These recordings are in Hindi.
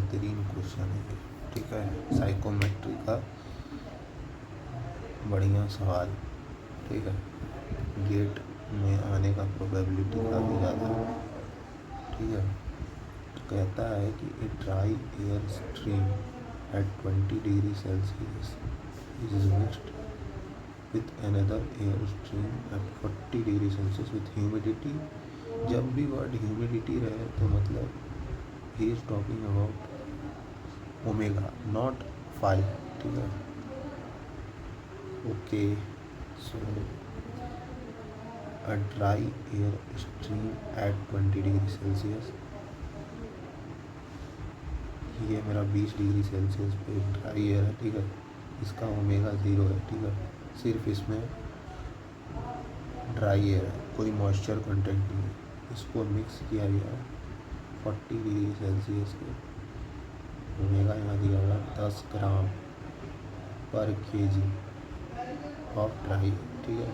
बेहतरीन क्वेश्चन है, ठीक है। साइकोमेट्री का बढ़िया सवाल, ठीक है। गेट में आने का प्रोबेबिलिटी काफ़ी ज़्यादा है, ठीक है। तो कहता है कि a dry air stream at 20 degree Celsius is mixed with another air stream at 40 degree Celsius with humidity. जब भी वर्ड ह्यूमिडिटी रहे तो मतलब he is talking about omega, not phi, ठीक है। Okay, so a dry air stream at 20 degree Celsius, ये मेरा 20 डिग्री सेल्सियस पे ड्राई एयर है, ठीक है। इसका ओमेगा 0 है, ठीक है। सिर्फ इसमें ड्राई एयर है, कोई मॉइस्चर कंटेंट नहीं है। इसको मिक्स किया गया है 40 डिग्री सेल्सियस के, ओमेगा यहाँ दिया हुआ 10 ग्राम पर केजी ऑफ ड्राई, ठीक है।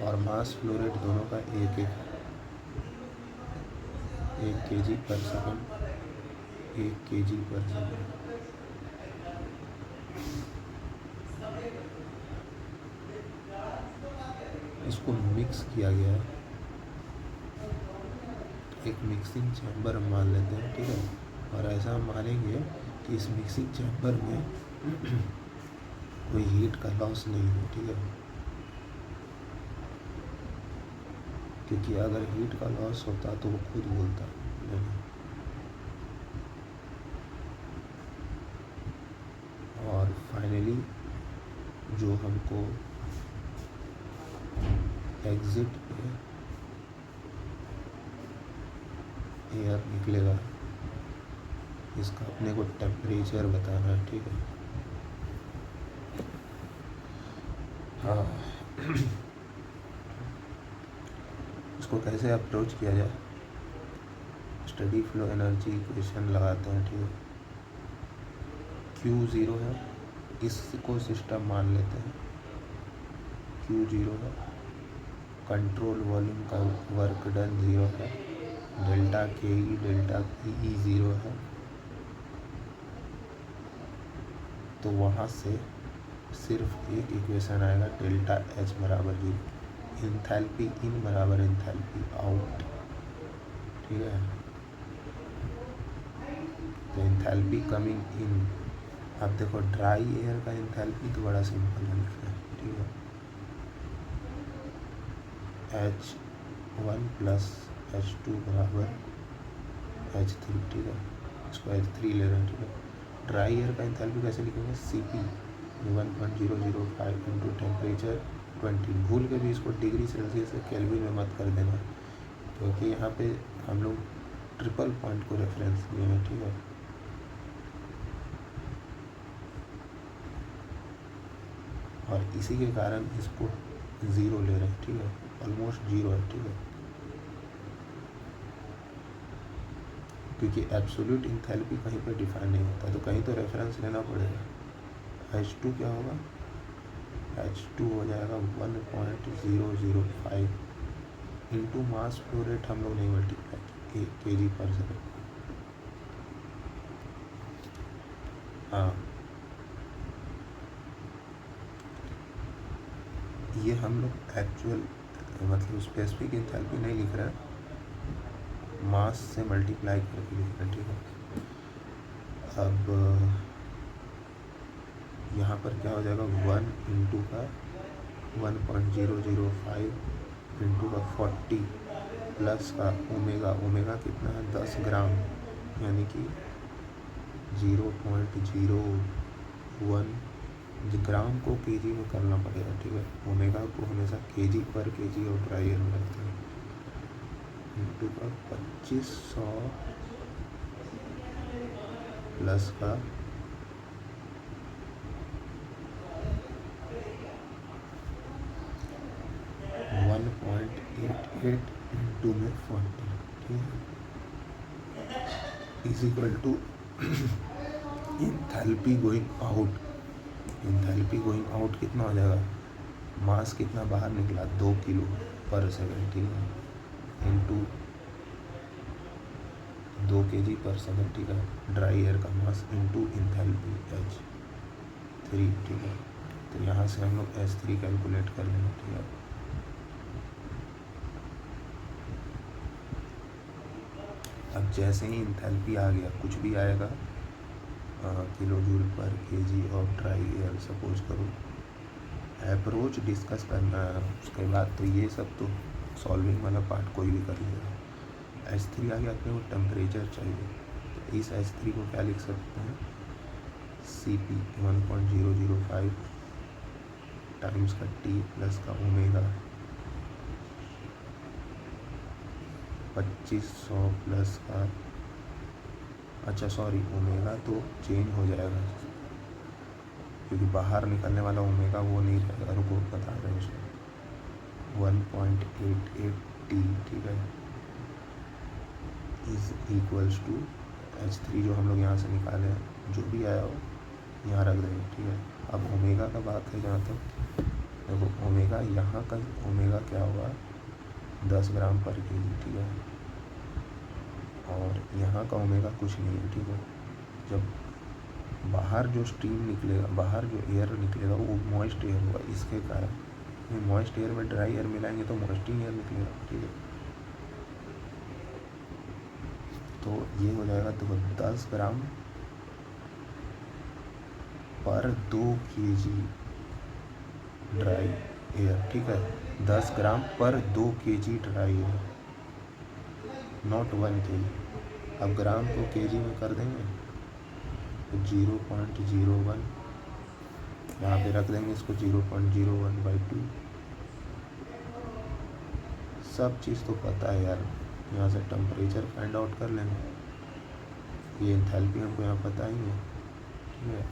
और मास फ्लो रेट दोनों का 1 केजी पर सेकेंड, 1 केजी पर सेकेंड। इसको मिक्स किया गया है, एक मिक्सिंग चैम्बर हम मान लेते हैं, ठीक है। और ऐसा हम मानेंगे कि इस मिक्सिंग चैम्बर में कोई हीट का लॉस नहीं है, ठीक है। क्योंकि अगर हीट का लॉस होता तो वो खुद बोलता नहीं। और फाइनली जो हमको एग्जिट पे एयर निकलेगा, इसका अपने को टेम्परेचर बताना है, ठीक है। हाँ इसको कैसे अप्रोच किया जाए, स्टडी फ्लो एनर्जी इक्वेशन लगाते हैं, ठीक है। Q0 है, इसको सिस्टम मान लेते हैं, Q0 है। कंट्रोल वॉल्यूम का वर्क डन 0 है, डेल्टा KE डेल्टा PE 0 है। तो वहाँ से सिर्फ एक इक्वेशन आएगा, डेल्टा H बराबर 0, इंथैल्पी इन बराबर इंथैल्पी आउट, ठीक है। तो इंथैल्पी कमिंग इन, अब देखो ड्राई एयर का इंथैल्पी तो बड़ा सिंपल है लिखना है, ठीक है। H1 प्लस H2 बराबर H3, ठीक है। इसको H3 ले रहे हैं, ठीक है। ड्राई एयर का इंथैल्पी कैसे लिखेंगे, CP 1.005 इंटू टेम्परेचर 20। भूल के भी इसको डिग्री सेल्सियस से केल्विन में मत कर देना, क्योंकि यहाँ पे हम लोग ट्रिपल पॉइंट को रेफरेंस लिए हैं, ठीक है। और इसी के कारण इसको 0 ले रहे हैं, ठीक है। ऑलमोस्ट 0 है, ठीक है। क्योंकि एब्सोल्यूट इंथैल्पी कहीं पर डिफाइन नहीं होता, तो कहीं तो रेफरेंस लेना पड़ेगा। H2 क्या होगा, H2 हो जाएगा 1.005 इंटू मास फ्लो रेट हम लोग नहीं मल्टीप्लाई, 1 kg पर सेकेंड। हाँ ये हम लोग एक्चुअल मतलब स्पेसिफिक इंथैल्पी नहीं लिख रहे हैं, मास से मल्टीप्लाई करके लिख रहे हैं, ठीक है। अब यहाँ पर क्या हो जाएगा, 1 इंटू का 1.005 इंटू का 40 प्लस का ओमेगा, ओमेगा कितना है 10 ग्राम, यानी कि 0.01 ग्राम को केजी में करना पड़ेगा, ठीक है। ओमेगा को हमेशा केजी पर केजी और ड्राई एयर में रखते हैं, इंटू का 2500 प्लस का 1.88 इंटू में 40, ठीक है, is equal to enthalpy going out. Enthalpy going out कितना हो जाएगा, मास कितना बाहर निकला 2 किलो पर सेकेंड, ठीक है, इंटू 2 kg/s, ठीक है, ड्राई एयर का मास इंटू इंथैल्पी H3, ठीक है। तो यहाँ से हम लोग H3 कैलकुलेट कर लेंगे, ठीक है। अब जैसे ही इंथैल्पी आ गया, कुछ भी आएगा किलो जूल पर KG of dry air suppose करो। अप्रोच डिस्कस करना है, उसके बाद तो ये सब तो सॉल्विंग वाला पार्ट कोई भी कर लेगा। H3 आ गया, अपने को टेम्परेचर चाहिए, तो इस H3 को क्या लिख सकते हैं, Cp 1.005 टाइम्स का T प्लस का ओमेगा 2500 प्लस का, अच्छा सॉरी, ओमेगा तो चेंज हो जाएगा क्योंकि बाहर निकलने वाला ओमेगा वो नहीं रहेगा, रुको बता रहे हैं उसमें 1.88 T, ठीक है, इज इक्वल्स टू H3 जो हम लोग यहाँ से निकाले हैं, जो भी आया हो यहाँ रख देंगे, ठीक है। अब ओमेगा का बात है जहाँ तक, देखो ओमेगा यहाँ का ओमेगा क्या होगा 10 ग्राम पर केजी, ठीक है, और यहाँ का ओमेगा कुछ नहीं है, ठीक है। जब बाहर जो स्टीम निकलेगा, बाहर जो एयर निकलेगा वो मॉइस्ट एयर होगा, इसके कारण मॉइस्ट एयर में ड्राई एयर मिलाएंगे तो मॉइस्टिंग एयर निकलेगा, ठीक है। तो ये हो जाएगा, देखो 10 ग्राम पर 2 kg ड्राई एयर, ठीक है, 10 ग्राम पर 2 kg dry air, not 1 kg। अब ग्राम को kg में कर देंगे तो 0.01 यहाँ पे रख देंगे, इसको 0.01/2। सब चीज़ तो पता है यार, यहाँ से टेम्परेचर फाइंड आउट कर लेंगे, ये एंथैल्पी हमको यहाँ पता ही है, ठीक है।